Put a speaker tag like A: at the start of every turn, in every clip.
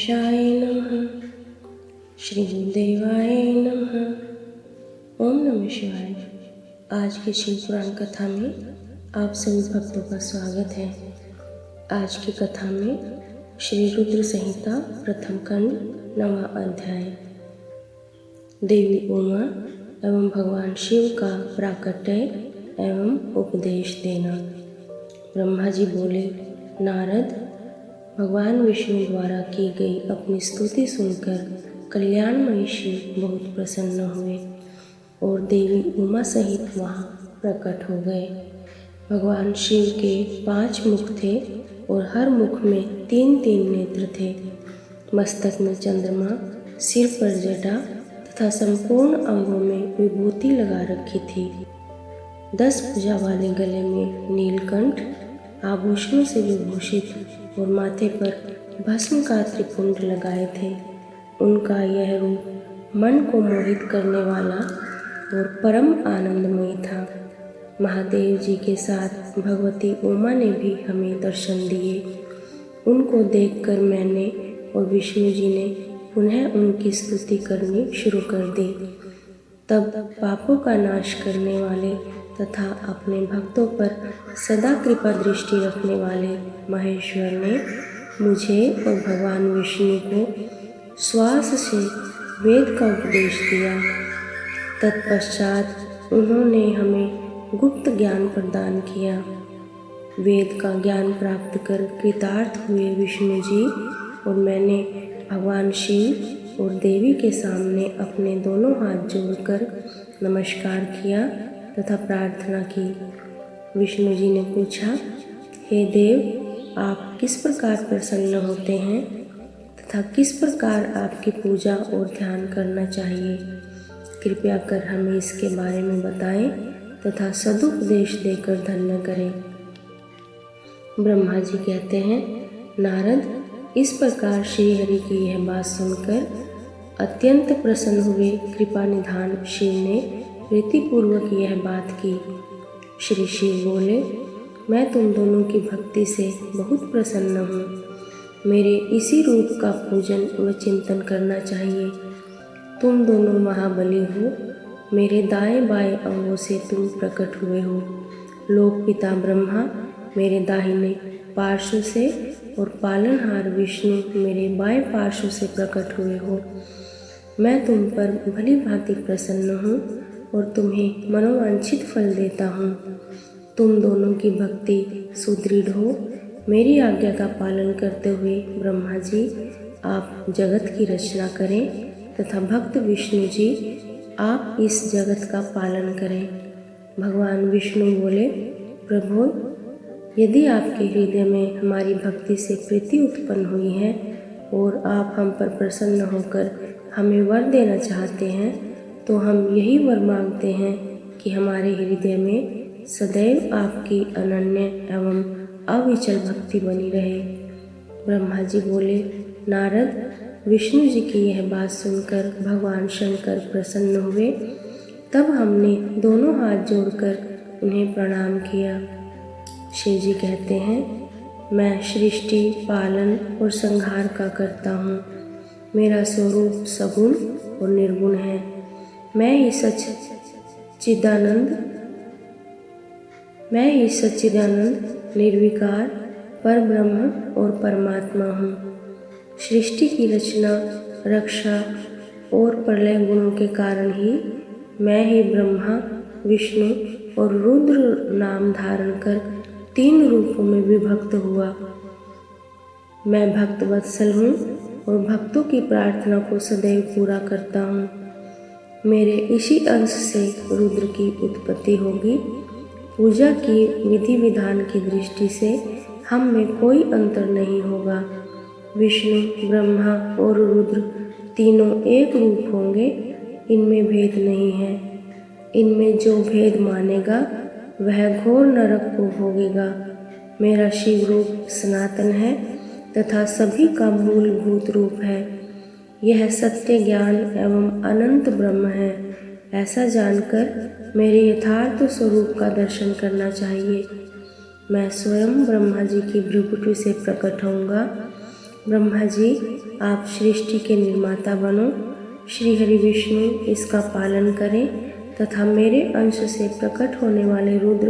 A: गणेशाय नमः। श्री गुरुदेवाय नमः। ओम नमः शिवाय। आज की शिव पुराण कथा में आप सभी भक्तों का स्वागत है। आज की कथा में श्री रुद्र संहिता प्रथम खंड 9वां अध्याय। देवी उमा एवं भगवान शिव का प्राकट्य एवं उपदेश देना। ब्रह्मा जी बोले, नारद, भगवान विष्णु द्वारा की गई अपनी स्तुति सुनकर कल्याणमयी शिव बहुत प्रसन्न हुए और देवी उमा सहित वहाँ प्रकट हो गए। भगवान शिव के 5 मुख थे और हर मुख में 3-3 नेत्र थे। मस्तक में चंद्रमा, सिर पर जटा तथा संपूर्ण अंगों में विभूति लगा रखी थी। 10 भुजा वाले गले में नीलकंठ आभूषणों से विभूषित और माथे पर भस्म का त्रिपुंड लगाए थे। उनका यह रूप मन को मोहित करने वाला और परम आनंदमयी था। महादेव जी के साथ भगवती उमा ने भी हमें दर्शन दिए। उनको देखकर मैंने और विष्णु जी ने पुनः उनकी स्तुति करनी शुरू कर दी। तब पापों का नाश करने वाले तथा अपने भक्तों पर सदा कृपा दृष्टि रखने वाले महेश्वर ने मुझे और भगवान विष्णु को श्वास से वेद का उपदेश दिया। तत्पश्चात उन्होंने हमें गुप्त ज्ञान प्रदान किया। वेद का ज्ञान प्राप्त कर कृतार्थ हुए विष्णु जी और मैंने भगवान शिव और देवी के सामने अपने दोनों हाथ जोड़कर नमस्कार किया तथा प्रार्थना की। विष्णु जी ने पूछा, हे देव, आप किस प्रकार प्रसन्न होते हैं तथा किस प्रकार आपकी पूजा और ध्यान करना चाहिए? कृपया कर हमें इसके बारे में बताएं तथा सदुपदेश देकर धन्य करें। ब्रह्मा जी कहते हैं, नारद, इस प्रकार श्री हरि की यह बात सुनकर अत्यंत प्रसन्न हुए कृपा निधान शिव ने प्रीतिपूर्वक यह बात की। श्री शिव बोले, मैं तुम दोनों की भक्ति से बहुत प्रसन्न हूँ। मेरे इसी रूप का पूजन व चिंतन करना चाहिए। तुम दोनों महाबली हो। मेरे दाएं बाएं अंगों से तुम प्रकट हुए हो। लोक पिता ब्रह्मा मेरे दाहिने पार्श्व से और पालनहार विष्णु मेरे बाएं पार्श्व से प्रकट हुए हो। मैं तुम पर भली भांति प्रसन्न हूँ और तुम्हें मनोवांछित फल देता हूँ। तुम दोनों की भक्ति सुदृढ़ हो। मेरी आज्ञा का पालन करते हुए ब्रह्मा जी आप जगत की रचना करें तथा भक्त विष्णु जी आप इस जगत का पालन करें। भगवान विष्णु बोले, प्रभु, यदि आपके हृदय में हमारी भक्ति से प्रीति उत्पन्न हुई है और आप हम पर प्रसन्न होकर हमें वर देना चाहते हैं, तो हम यही वर मांगते हैं कि हमारे हृदय में सदैव आपकी अनन्य एवं अविचल भक्ति बनी रहे। ब्रह्मा जी बोले, नारद, विष्णु जी की यह बात सुनकर भगवान शंकर प्रसन्न हुए। तब हमने दोनों हाथ जोड़कर उन्हें प्रणाम किया। शिव जी कहते हैं, मैं सृष्टि, पालन और संहार का करता हूँ। मेरा स्वरूप सगुण और निर्गुण है। मैं ही सच्चिदानंद निर्विकार पर ब्रह्म और परमात्मा हूँ। सृष्टि की रचना, रक्षा और प्रलय गुणों के कारण ही मैं ही ब्रह्मा, विष्णु और रुद्र नाम धारण कर 3 रूपों में विभक्त हुआ। मैं भक्त वत्सल हूँ और भक्तों की प्रार्थना को सदैव पूरा करता हूँ। मेरे इसी अंश से रुद्र की उत्पत्ति होगी। पूजा की विधि विधान की दृष्टि से हम में कोई अंतर नहीं होगा। विष्णु, ब्रह्मा और रुद्र तीनों एक रूप होंगे। इनमें भेद नहीं है। इनमें जो भेद मानेगा वह घोर नरक को भोगेगा। मेरा शिव रूप सनातन है तथा सभी का मूलभूत रूप है। यह सत्य ज्ञान एवं अनंत ब्रह्म है। ऐसा जानकर मेरे यथार्थ स्वरूप का दर्शन करना चाहिए। मैं स्वयं ब्रह्मा जी की भ्रुकुटी से प्रकट होऊंगा ब्रह्मा जी, आप सृष्टि के निर्माता बनो। श्री हरि विष्णु इसका पालन करें तथा मेरे अंश से प्रकट होने वाले रुद्र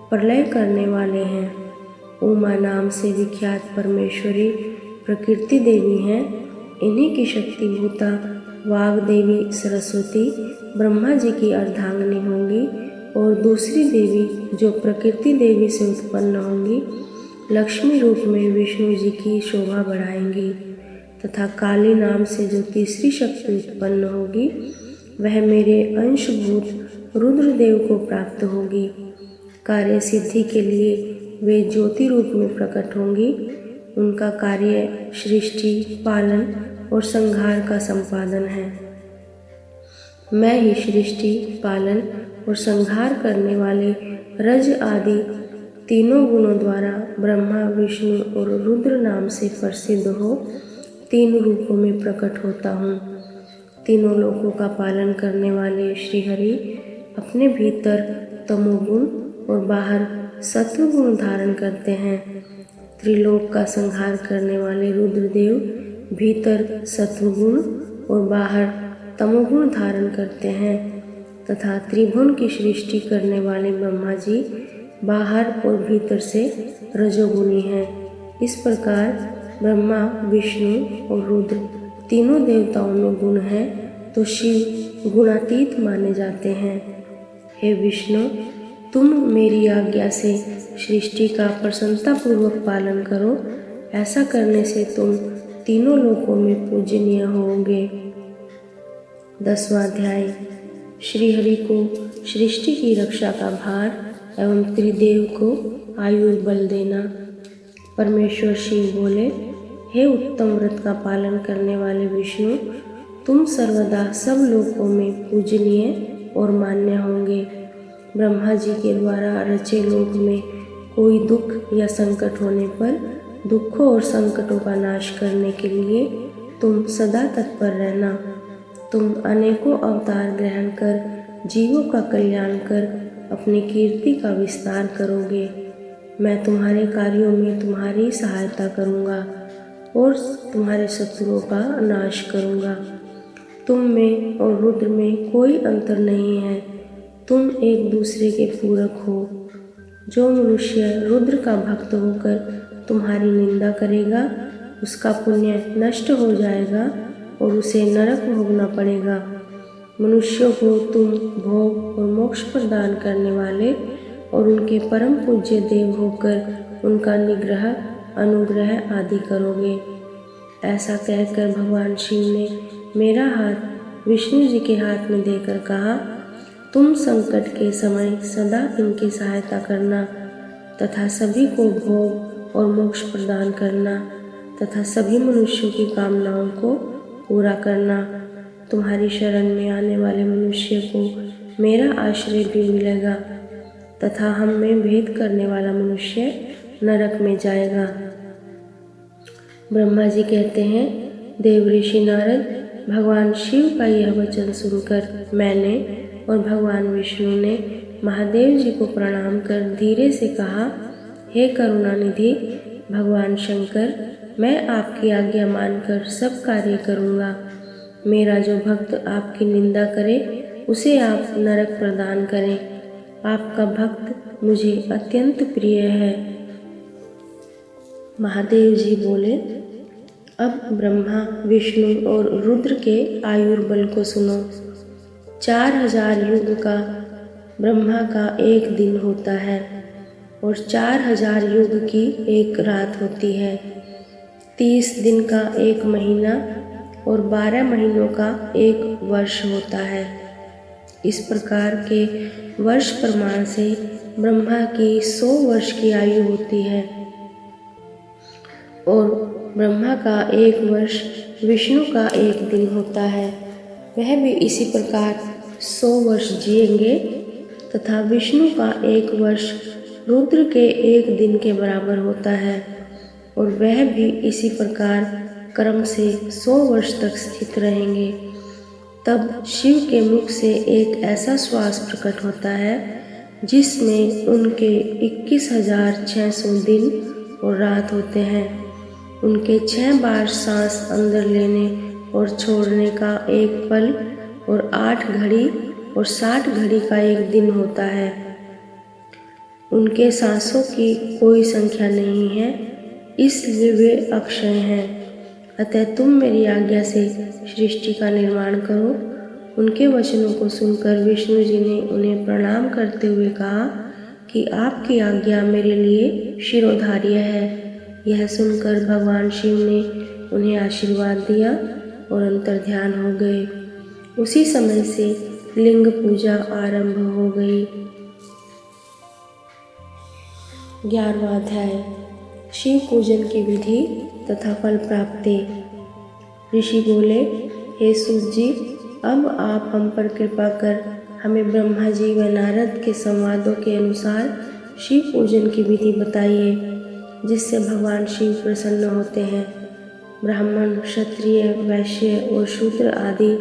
A: प्रलय करने वाले हैं। उमा नाम से विख्यात परमेश्वरी प्रकृति देवी हैं। इन्हीं की शक्तिभूता वाग देवी सरस्वती ब्रह्मा जी की अर्धांगिनी होंगी और दूसरी देवी जो प्रकृति देवी से उत्पन्न होंगी लक्ष्मी रूप में विष्णु जी की शोभा बढ़ाएंगी तथा काली नाम से जो तीसरी शक्ति उत्पन्न होगी वह मेरे अंशभूत रुद्रदेव को प्राप्त होगी। कार्य सिद्धि के लिए वे ज्योति रूप में प्रकट होंगी। उनका कार्य सृष्टि, पालन और संहार का संपादन है। मैं ही सृष्टि, पालन और संहार करने वाले रज आदि तीनों गुणों द्वारा ब्रह्मा, विष्णु और रुद्र नाम से प्रसिद्ध हो तीन रूपों में प्रकट होता हूँ। तीनों लोकों का पालन करने वाले श्रीहरि अपने भीतर तमोगुण और बाहर सत्वगुण धारण करते हैं। त्रिलोक का संहार करने वाले रुद्रदेव भीतर सत्वगुण और बाहर तमोगुण धारण करते हैं तथा त्रिभुवन की सृष्टि करने वाले ब्रह्मा जी बाहर और भीतर से रजोगुणी हैं। इस प्रकार ब्रह्मा, विष्णु और रुद्र तीनों देवताओं में गुण हैं तो शिव गुणातीत माने जाते हैं। हे विष्णु, तुम मेरी आज्ञा से सृष्टि का प्रसन्नतापूर्वक पालन करो। ऐसा करने से तुम तीनों लोकों में पूजनीय होंगे। 10वां अध्याय। श्रीहरि को सृष्टि की रक्षा का भार एवं त्रिदेव को आयुर्बल देना। परमेश्वर शिव बोले, हे उत्तम व्रत का पालन करने वाले विष्णु, तुम सर्वदा सब लोकों में पूजनीय और मान्य होंगे। ब्रह्मा जी के द्वारा रचे लोक में कोई दुख या संकट होने पर दुखों और संकटों का नाश करने के लिए तुम सदा तत्पर रहना। तुम अनेकों अवतार ग्रहण कर जीवों का कल्याण कर अपनी कीर्ति का विस्तार करोगे। मैं तुम्हारे कार्यों में तुम्हारी सहायता करूँगा और तुम्हारे शत्रुओं का नाश करूँगा। तुम में और रुद्र में कोई अंतर नहीं है। तुम एक दूसरे के पूरक हो। जो मनुष्य रुद्र का भक्त होकर तुम्हारी निंदा करेगा उसका पुण्य नष्ट हो जाएगा और उसे नरक भोगना पड़ेगा। मनुष्यों को तुम भोग और मोक्ष प्रदान करने वाले और उनके परम पूज्य देव होकर उनका निग्रह, अनुग्रह आदि करोगे। ऐसा कहकर भगवान शिव ने मेरा हाथ विष्णु जी के हाथ में देकर कहा, तुम संकट के समय सदा इनकी सहायता करना तथा सभी को भोग और मोक्ष प्रदान करना तथा सभी मनुष्यों की कामनाओं को पूरा करना। तुम्हारी शरण में आने वाले मनुष्य को मेरा आश्रय भी मिलेगा तथा हम में भेद करने वाला मनुष्य नरक में जाएगा। ब्रह्मा जी कहते हैं, देव ऋषि नारद, भगवान शिव का यह वचन सुनकर मैंने और भगवान विष्णु ने महादेव जी को प्रणाम कर धीरे से कहा, हे करुणानिधि भगवान शंकर, मैं आपकी आज्ञा मानकर सब कार्य करूँगा। मेरा जो भक्त आपकी निंदा करे उसे आप नरक प्रदान करें। आपका भक्त मुझे अत्यंत प्रिय है। महादेव जी बोले, अब ब्रह्मा, विष्णु और रुद्र के आयुर्बल को सुनो। 4000 युग का ब्रह्मा का एक दिन होता है और 4000 युग की एक रात होती है। 30 दिन का एक महीना और 12 महीनों का एक वर्ष होता है। इस प्रकार के वर्ष प्रमाण से ब्रह्मा की 100 वर्ष की आयु होती है और ब्रह्मा का एक वर्ष विष्णु का एक दिन होता है। वह भी इसी प्रकार 100 वर्ष जिएंगे तथा विष्णु का एक वर्ष रुद्र के एक दिन के बराबर होता है और वह भी इसी प्रकार क्रम से 100 वर्ष तक स्थित रहेंगे। तब शिव के मुख से एक ऐसा श्वास प्रकट होता है जिसमें उनके 21,600 दिन और रात होते हैं। उनके 6 बार सांस अंदर लेने और छोड़ने का एक पल और 8 घड़ी और 60 घड़ी का एक दिन होता है। उनके सांसों की कोई संख्या नहीं है, इसलिए वे अक्षय हैं। अतः तुम मेरी आज्ञा से सृष्टि का निर्माण करो। उनके वचनों को सुनकर विष्णु जी ने उन्हें प्रणाम करते हुए कहा कि आपकी आज्ञा मेरे लिए शिरोधार्य है। यह सुनकर भगवान शिव ने उन्हें आशीर्वाद दिया और अंतर्ध्यान हो गए। उसी समय से लिंग पूजा आरंभ हो गई। 11वां अध्याय शिव पूजन की विधि तथा फल प्राप्ति। ऋषि बोले, हे सूत जी, अब आप हम पर कृपा कर हमें ब्रह्मा जी व नारद के संवादों के अनुसार शिव पूजन की विधि बताइए, जिससे भगवान शिव प्रसन्न होते हैं। ब्राह्मण, क्षत्रिय, वैश्य और शूद्र आदि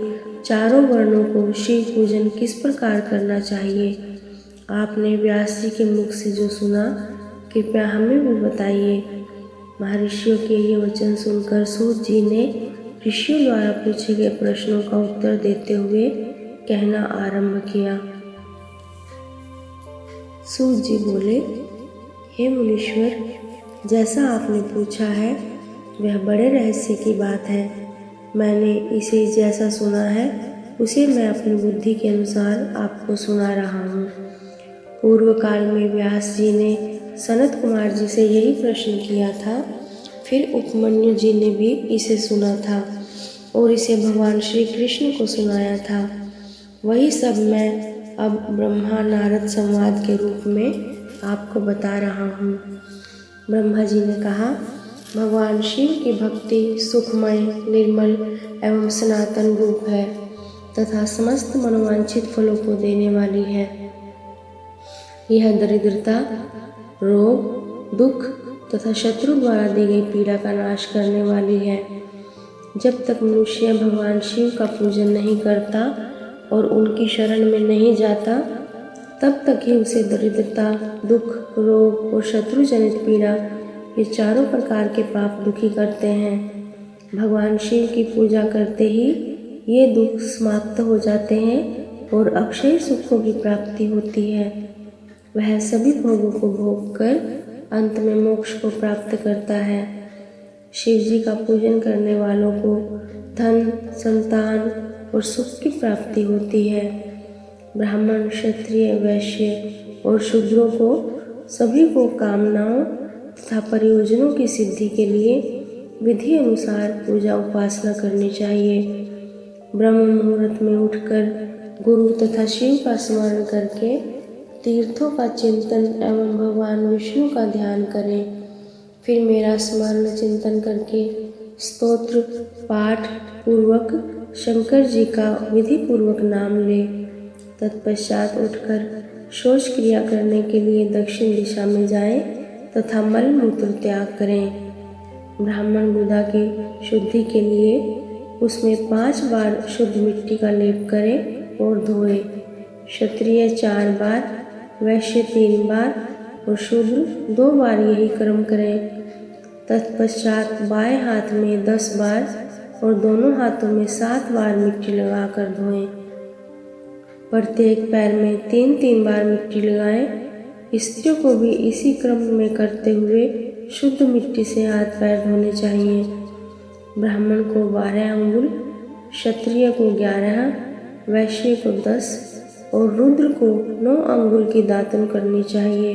A: चारों वर्णों को शिव पूजन किस प्रकार करना चाहिए, आपने व्यास जी के मुख से जो सुना, कृपया हमें भी बताइए। महर्षियों के ये वचन सुनकर सूत जी ने ऋषियों द्वारा पूछे गए प्रश्नों का उत्तर देते हुए कहना आरंभ किया। सूत जी बोले, हे मुनीश्वर, जैसा आपने पूछा है वह बड़े रहस्य की बात है। मैंने इसे जैसा सुना है उसे मैं अपनी बुद्धि के अनुसार आपको सुना रहा हूँ। पूर्व काल में व्यास जी ने सनत कुमार जी से यही प्रश्न किया था। फिर उपमन्यु जी ने भी इसे सुना था और इसे भगवान श्री कृष्ण को सुनाया था। वही सब मैं अब ब्रह्मा नारद संवाद के रूप में आपको बता रहा हूँ। ब्रह्मा जी ने कहा, भगवान शिव की भक्ति सुखमय, निर्मल एवं सनातन रूप है तथा समस्त मनोवांछित फलों को देने वाली है। यह दरिद्रता, रोग, दुख तथा शत्रु द्वारा दी गई पीड़ा का नाश करने वाली है। जब तक मनुष्य भगवान शिव का पूजन नहीं करता और उनकी शरण में नहीं जाता, तब तक ही उसे दरिद्रता, दुख, रोग और शत्रु जनित पीड़ा, ये चारों प्रकार के पाप दुखी करते हैं। भगवान शिव की पूजा करते ही ये दुख समाप्त हो जाते हैं और अक्षय सुखों की प्राप्ति होती है। वह सभी भोगों को भोग कर अंत में मोक्ष को प्राप्त करता है। शिव जी का पूजन करने वालों को धन, संतान और सुख की प्राप्ति होती है। ब्राह्मण, क्षत्रिय, वैश्य और शूद्रों को सभी को कामनाओं तथा प्रयोजनों की सिद्धि के लिए विधि अनुसार पूजा उपासना करनी चाहिए। ब्रह्म मुहूर्त में उठकर गुरु तथा शिव का स्मरण करके तीर्थों का चिंतन एवं भगवान विष्णु का ध्यान करें। फिर मेरा स्मरण चिंतन करके स्तोत्र पाठ पूर्वक शंकर जी का विधि पूर्वक नाम ले। तत्पश्चात उठकर शौच क्रिया करने के लिए दक्षिण दिशा में जाएं तथा मल मूत्र त्याग करें। ब्राह्मण बुधा की शुद्धि के लिए उसमें 5 बार शुद्ध मिट्टी का लेप करें और धोए। क्षत्रिय 4 बार, वैश्य 3 बार और शूद्र 2 बार यही कर्म करें। तत्पश्चात बाएं हाथ में 10 बार और दोनों हाथों में 7 बार मिट्टी लगाकर धोएं। प्रत्येक पैर में 3-3 बार मिट्टी लगाएं। स्त्रियों को भी इसी क्रम में करते हुए शुद्ध मिट्टी से हाथ पैर धोने चाहिए। ब्राह्मण को 12 अंगुल, क्षत्रिय को 11, वैश्य को 10 और रुद्र को 9 अंगुल की दातुन करनी चाहिए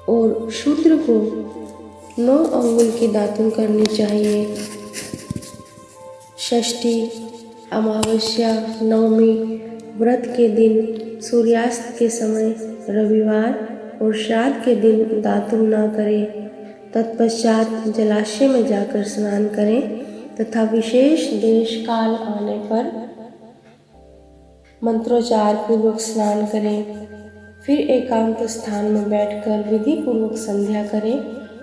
A: और शूद्र को 9 अंगुल की दातुन करनी चाहिए। षष्ठी, अमावस्या, नवमी, व्रत के दिन, सूर्यास्त के समय, रविवार और श्राद्ध के दिन दातुन न करें। तत्पश्चात जलाशय में जाकर स्नान करें तथा विशेष देश काल आने पर मंत्रोच्चार पूर्वक स्नान करें। फिर एकांत स्थान में बैठकर विधि पूर्वक संध्या करें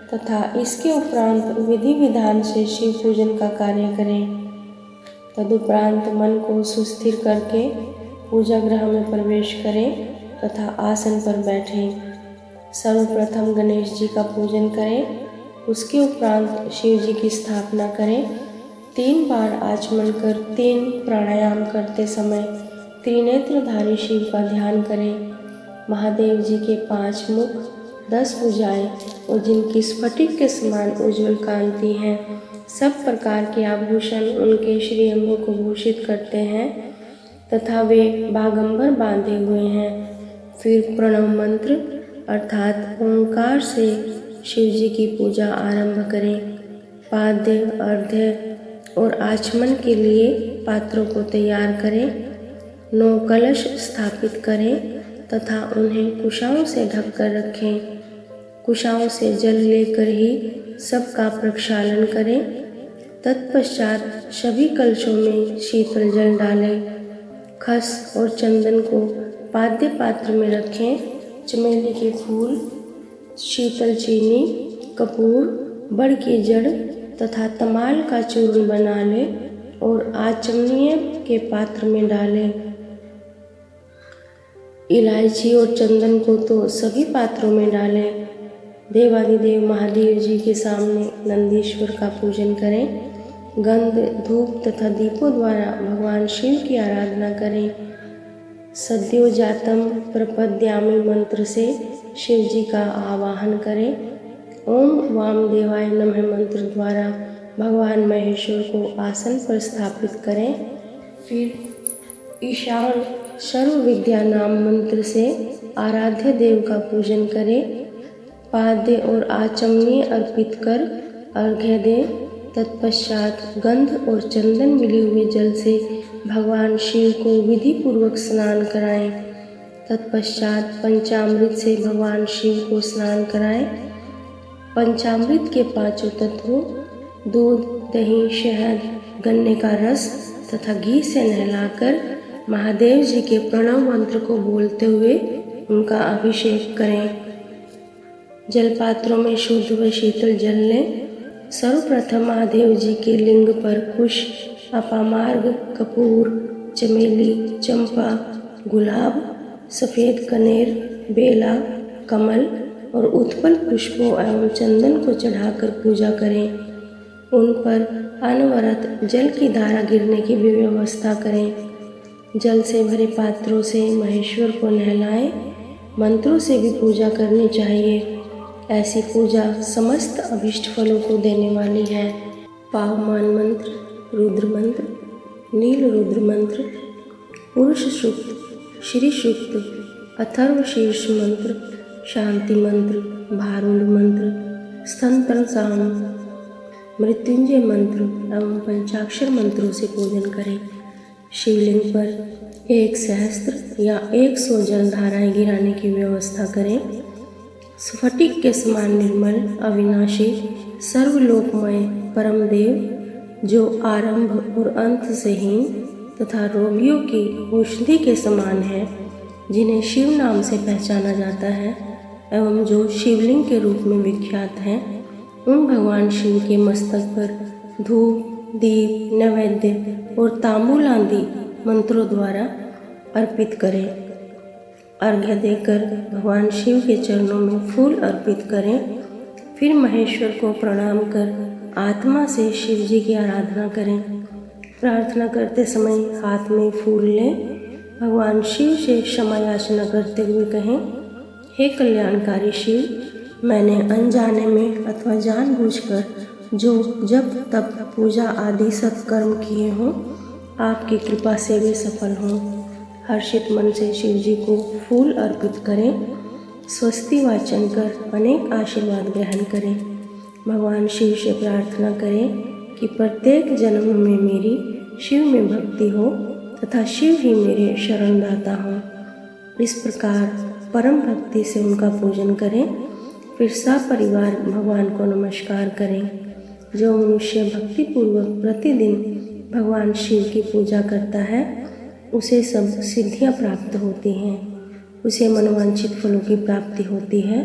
A: तथा इसके उपरांत विधि विधान से शिव पूजन का कार्य करें। तदुपरांत मन को सुस्थिर करके पूजा गृह में प्रवेश करें तथा आसन पर बैठें। सर्वप्रथम गणेश जी का पूजन करें। उसके उपरांत शिव जी की स्थापना करें। 3 बार आचमन कर 3 प्राणायाम करते समय त्रिनेत्रधारी शिव का ध्यान करें। महादेव जी के 5 मुख, 10 भुजाएं और जिनकी स्फटिक के समान उज्ज्वल कांति है, सब प्रकार के आभूषण उनके श्रीअंगों को भूषित करते हैं तथा वे बागंबर बांधे हुए हैं। फिर प्रणव मंत्र अर्थात ओंकार से शिव जी की पूजा आरंभ करें। पाद्य, अर्घ्य और आचमन के लिए पात्रों को तैयार करें। 9 कलश स्थापित करें तथा उन्हें कुशाओं से ढककर रखें। कुशाओं से जल लेकर ही सबका प्रक्षालन करें। तत्पश्चात सभी कलशों में शीतल जल डालें। खस और चंदन को पाद्य पात्र में रखें। चमेली के फूल, शीतल चीनी, कपूर, बड़ की जड़ तथा तमाल का चूर्ण बना लें और आचमनीय के पात्र में डालें। इलायची और चंदन को तो सभी पात्रों में डालें। देवादिदेव महादेव जी के सामने नंदीश्वर का पूजन करें। गंध, धूप तथा दीपों द्वारा भगवान शिव की आराधना करें। सद्योजातम प्रपद्यामि मंत्र से शिव जी का आवाहन करें। ओम वामदेवाय नमः मंत्र द्वारा भगवान महेश्वर को आसन पर स्थापित करें। फिर ईशान सर्व विद्या नाम मंत्र से आराध्य देव का पूजन करें। पाद्य और आचमनीय अर्पित कर अर्घ्य दें। तत्पश्चात गंध और चंदन मिले हुए जल से भगवान शिव को विधि पूर्वक स्नान कराएं। तत्पश्चात पंचामृत से भगवान शिव को स्नान कराएं। पंचामृत के 5 तत्वों दूध, दही, शहद, गन्ने का रस तथा घी से नहलाकर महादेव जी के प्रणव मंत्र को बोलते हुए उनका अभिषेक करें। जलपात्रों में शुद्ध व शीतल जल लें। सर्वप्रथम महादेव जी के लिंग पर कुश, अपामार्ग, कपूर, चमेली, चंपा, गुलाब, सफ़ेद कनेर, बेला, कमल और उत्पल पुष्पों एवं चंदन को चढ़ाकर पूजा करें। उन पर अनवरत जल की धारा गिरने की भी व्यवस्था करें। जल से भरे पात्रों से महेश्वर को नहलाएं। मंत्रों से भी पूजा करनी चाहिए। ऐसी पूजा समस्त अभिष्ट फलों को देने वाली है। पावमान मंत्र, रुद्र मंत्र, नील रुद्र मंत्र, पुरुष सूक्त, श्री सूक्त, अथर्व शीर्ष मंत्र, शांति मंत्र, भारूड मंत्र, स्तंत्र साम, मृत्युंजय मंत्र एवं पंचाक्षर मंत्रों से पूजन करें। शिवलिंग पर 1 सहस्त्र या 100 जलधाराएं गिराने की व्यवस्था करें। स्फटिक के समान निर्मल, अविनाशी, सर्वलोकमय परम देव जो आरंभ और अंत से हीन तथा रोगियों की औषधि के समान है, जिन्हें शिव नाम से पहचाना जाता है एवं जो शिवलिंग के रूप में विख्यात हैं, उन भगवान शिव के मस्तक पर धूप, दीप, नैवेद्य और तांबूल आदि मंत्रों द्वारा अर्पित करें। अर्घ्य देकर भगवान शिव के चरणों में फूल अर्पित करें। फिर महेश्वर को प्रणाम कर आत्मा से शिव जी की आराधना करें। प्रार्थना करते समय हाथ में फूल लें। भगवान शिव से क्षमा याचना करते हुए कहें, हे कल्याणकारी शिव, मैंने अनजाने में अथवा जानबूझकर जो जब तब पूजा आदि सत्कर्म किए हों, आपकी कृपा से वे सफल हों। हर्षित मन से शिव जी को फूल अर्पित करें। स्वस्ति वाचन कर अनेक आशीर्वाद ग्रहण करें। भगवान शिव से प्रार्थना करें कि प्रत्येक जन्म में मेरी शिव में भक्ति हो तथा शिव ही मेरे शरणदाता हों। इस प्रकार परम भक्ति से उनका पूजन करें। फिर सपरिवार भगवान को नमस्कार करें। जो मनुष्य भक्तिपूर्वक प्रतिदिन भगवान शिव की पूजा करता है, उसे सब सिद्धियां प्राप्त होती हैं। उसे मनोवांछित फलों की प्राप्ति होती है।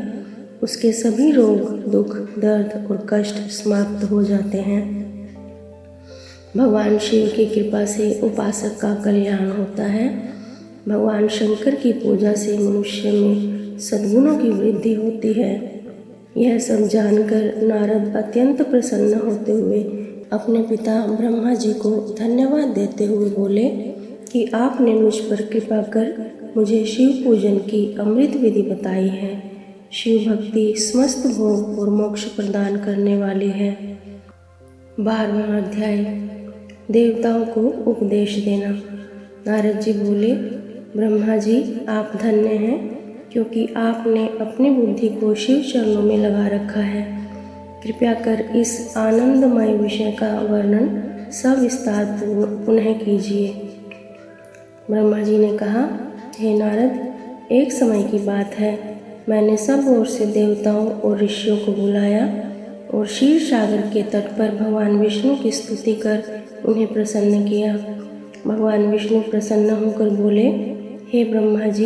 A: उसके सभी रोग, दुख, दर्द और कष्ट समाप्त हो जाते हैं। भगवान शिव की कृपा से उपासक का कल्याण होता है। भगवान शंकर की पूजा से मनुष्य में सद्गुणों की वृद्धि होती है। यह सब जानकर नारद अत्यंत प्रसन्न होते हुए अपने पिता ब्रह्मा जी को धन्यवाद देते हुए बोले कि आपने मुझ पर कृपा कर मुझे शिव पूजन की अमृत विधि बताई है। शिव भक्ति समस्त भोग और मोक्ष प्रदान करने वाली है। 12वां अध्याय, देवताओं को उपदेश देना। नारद जी बोले, ब्रह्मा जी आप धन्य हैं, क्योंकि आपने अपनी बुद्धि को शिव चरणों में लगा रखा है। कृपया कर इस आनंदमय विषय का वर्णन सविस्तार पुनः कीजिए। ब्रह्मा जी ने कहा, हे नारद, एक समय की बात है, मैंने सब ओर से देवताओं और ऋषियों को बुलाया और क्षीर सागर के तट पर भगवान विष्णु की स्तुति कर उन्हें प्रसन्न किया। भगवान विष्णु प्रसन्न होकर बोले, हे ब्रह्मा जी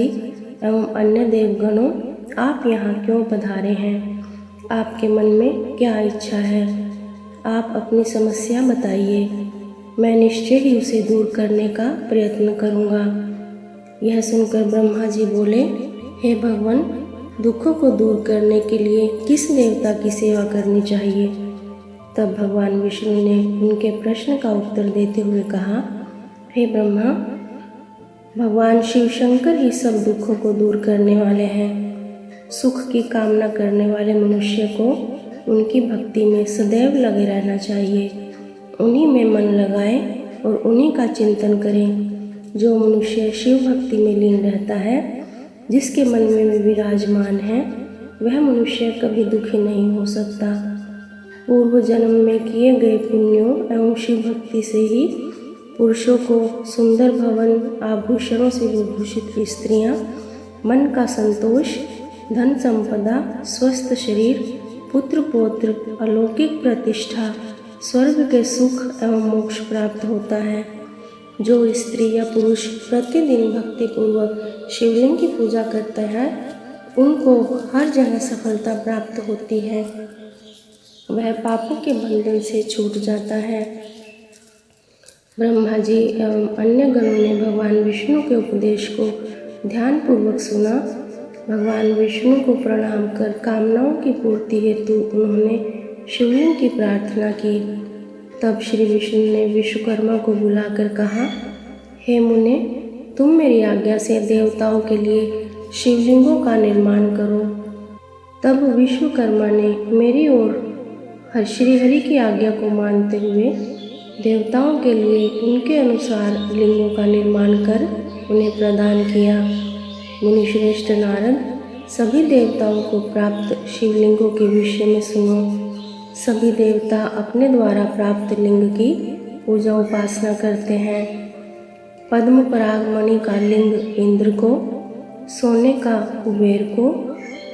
A: एवं अन्य देवगणों, आप यहाँ क्यों पधारे हैं? आपके मन में क्या इच्छा है? आप अपनी समस्या बताइए, मैं निश्चय ही उसे दूर करने का प्रयत्न करूँगा। यह सुनकर ब्रह्मा जी बोले, हे भगवान, दुखों को दूर करने के लिए किस देवता की सेवा करनी चाहिए? तब भगवान विष्णु ने उनके प्रश्न का उत्तर देते हुए कहा, हे ब्रह्मा, भगवान शिव शंकर ही सब दुखों को दूर करने वाले हैं। सुख की कामना करने वाले मनुष्य को उनकी भक्ति में सदैव लगे रहना चाहिए। उन्हीं में मन लगाएं और उन्हीं का चिंतन करें। जो मनुष्य शिव भक्ति में लीन रहता है, जिसके मन में वे विराजमान है, वह मनुष्य कभी दुखी नहीं हो सकता। पूर्व जन्म में किए गए पुण्यों एवं शिव भक्ति से ही पुरुषों को सुंदर भवन, आभूषणों से विभूषित स्त्रियां, मन का संतोष, धन संपदा, स्वस्थ शरीर, पुत्र पौत्र, अलौकिक प्रतिष्ठा, स्वर्ग के सुख एवं मोक्ष प्राप्त होता है। जो स्त्री या पुरुष प्रतिदिन भक्ति पूर्वक शिवलिंग की पूजा करते हैं, उनको हर जगह सफलता प्राप्त होती है। वह पापों के बंधन से छूट जाता है। ब्रह्मा जी एवं अन्य गणों ने भगवान विष्णु के उपदेश को ध्यानपूर्वक सुना। भगवान विष्णु को प्रणाम कर कामनाओं की पूर्ति हेतु उन्होंने शिवलिंग की प्रार्थना की। तब श्री विष्णु ने विश्वकर्मा को बुलाकर कहा, हे मुने, तुम मेरी आज्ञा से देवताओं के लिए शिवलिंगों का निर्माण करो। तब विश्वकर्मा ने मेरी ओर श्रीहरि की आज्ञा को मानते हुए देवताओं के लिए उनके अनुसार लिंगों का निर्माण कर उन्हें प्रदान किया। मुनिश्रेष्ठ नारद, सभी देवताओं को प्राप्त शिवलिंगों के विषय में सुनो। सभी देवता अपने द्वारा प्राप्त लिंग की पूजा उपासना करते हैं। पद्म पराग मणि का लिंग इंद्र को, सोने का कुबेर को,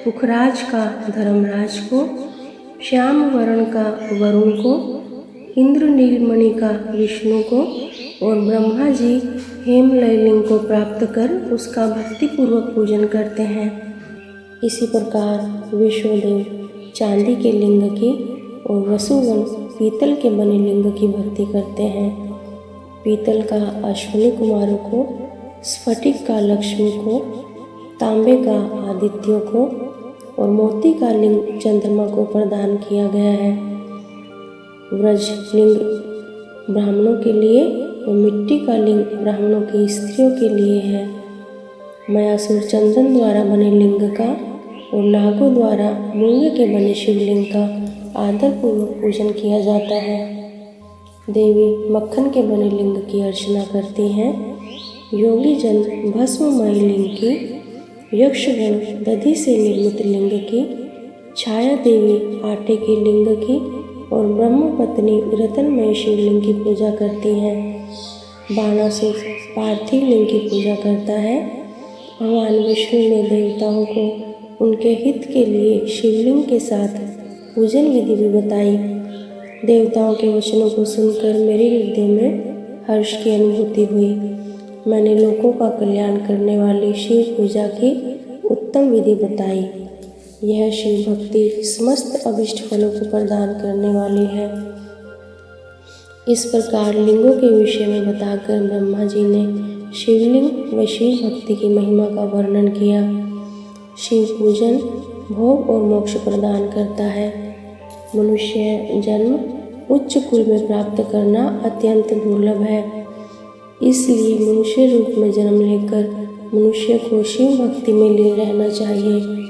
A: पुखराज का धर्मराज को, श्याम वर्ण का वरुण को, इंद्र नीलमणि का विष्णु को और ब्रह्मा जी हेमलय लिंग को प्राप्त कर उसका भक्तिपूर्वक पूजन करते हैं। इसी प्रकार विश्वदेव चांदी के लिंग की और वसुगण पीतल के बने लिंग की भक्ति करते हैं। पीतल का अश्विनी कुमारों को, स्फटिक का लक्ष्मी को, तांबे का आदित्यों को और मोती का लिंग चंद्रमा को प्रदान किया गया है। व्रज लिंग ब्राह्मणों के लिए और मिट्टी का लिंग ब्राह्मणों की स्त्रियों के लिए है। मयासुर चंदन द्वारा बने लिंग का और नागों द्वारा मूंगे के बने शिवलिंग का आदरपूर्वक पूजन किया जाता है। देवी मक्खन के बने लिंग की अर्चना करती हैं। योगी जन भस्ममय लिंग की, यक्षगण दधि से निर्मित लिंग की, छाया देवी आटे के लिंग की और ब्रह्म पत्नी रतनमय शिवलिंग की पूजा करती हैं। बाणासुर पार्थिव लिंग की पूजा करता है। भगवान विष्णु ने देवताओं को उनके हित के लिए शिवलिंग के साथ पूजन विधि भी बताई। देवताओं के वचनों को सुनकर मेरे हृदय में हर्ष की अनुभूति हुई। मैंने लोगों का कल्याण करने वाली शिव पूजा की उत्तम विधि बताई। यह शिव भक्ति समस्त अभिष्ट फलों को प्रदान करने वाली है। इस प्रकार लिंगों के विषय में बताकर ब्रह्मा जी ने शिवलिंग व शिव भक्ति की महिमा का वर्णन किया। शिव पूजन भोग और मोक्ष प्रदान करता है। मनुष्य जन्म उच्च कुल में प्राप्त करना अत्यंत दुर्लभ है। इसलिए मनुष्य रूप में जन्म लेकर मनुष्य को शिव भक्ति में लीन रहना चाहिए।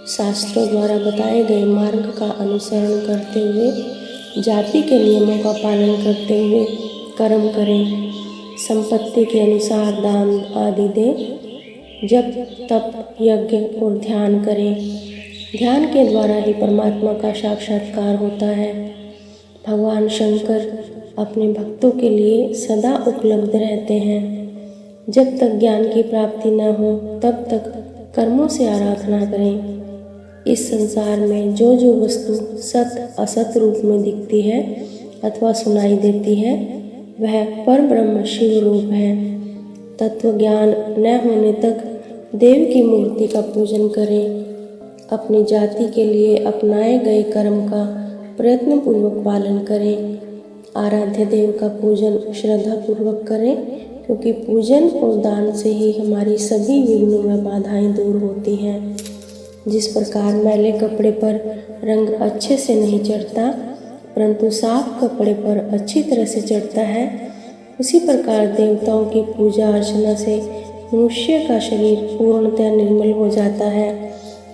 A: शास्त्रों द्वारा बताए गए मार्ग का अनुसरण करते हुए जाति के नियमों का पालन करते हुए कर्म करें। संपत्ति के अनुसार दान आदि दें। जप तप यज्ञ और ध्यान करें। ध्यान के द्वारा ही परमात्मा का साक्षात्कार होता है। भगवान शंकर अपने भक्तों के लिए सदा उपलब्ध रहते हैं। जब तक ज्ञान की प्राप्ति न हो तब तक कर्मों से आराधना करें। इस संसार में जो जो वस्तु सत असत रूप में दिखती है अथवा सुनाई देती है वह पर ब्रह्म शिव रूप है। तत्व ज्ञान न होने तक देव की मूर्ति का पूजन करें। अपनी जाति के लिए अपनाए गए कर्म का प्रयत्न पूर्वक पालन करें। आराध्य देव का पूजन श्रद्धा पूर्वक करें, क्योंकि पूजन और दान से ही हमारी सभी विघ्न व बाधाएं दूर होती हैं। जिस प्रकार मैले कपड़े पर रंग अच्छे से नहीं चढ़ता परंतु साफ कपड़े पर अच्छी तरह से चढ़ता है, उसी प्रकार देवताओं की पूजा अर्चना से मनुष्य का शरीर पूर्णतः निर्मल हो जाता है।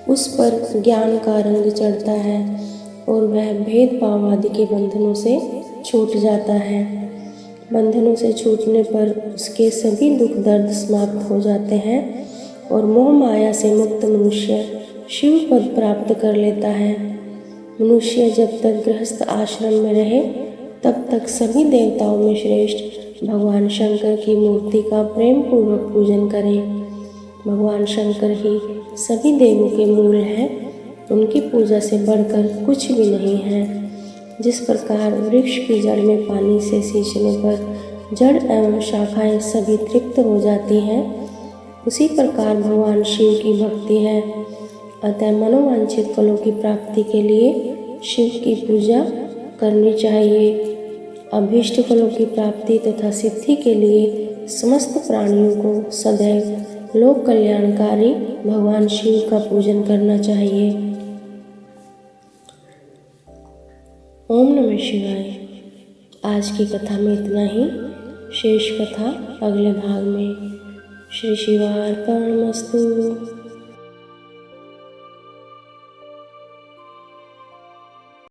A: उस पर ज्ञान का रंग चढ़ता है और वह भेदभाव आदि के बंधनों से छूट जाता है। बंधनों से छूटने पर उसके सभी दुख दर्द समाप्त हो जाते हैं और मोह माया से मुक्त मनुष्य शिव पद प्राप्त कर लेता है। मनुष्य जब तक गृहस्थ आश्रम में रहे तब तक सभी देवताओं में श्रेष्ठ भगवान शंकर की मूर्ति का प्रेम पूर्वक पूजन करें। भगवान शंकर ही सभी देवों के मूल हैं। उनकी पूजा से बढ़कर कुछ भी नहीं है। जिस प्रकार वृक्ष की जड़ में पानी से सींचने पर जड़ एवं शाखाएं सभी तृप्त हो जाती हैं, उसी प्रकार भगवान शिव की भक्ति है। अतः मनोवांछित फलों की प्राप्ति के लिए शिव की पूजा करनी चाहिए। अभीष्ट फलों की प्राप्ति तथा सिद्धि के लिए समस्त प्राणियों को सदैव लोक कल्याणकारी भगवान शिव का पूजन करना चाहिए। ओम नमः शिवाय। आज की कथा में इतना ही। शेष कथा अगले भाग में। श्री शिवार्पणमस्तु।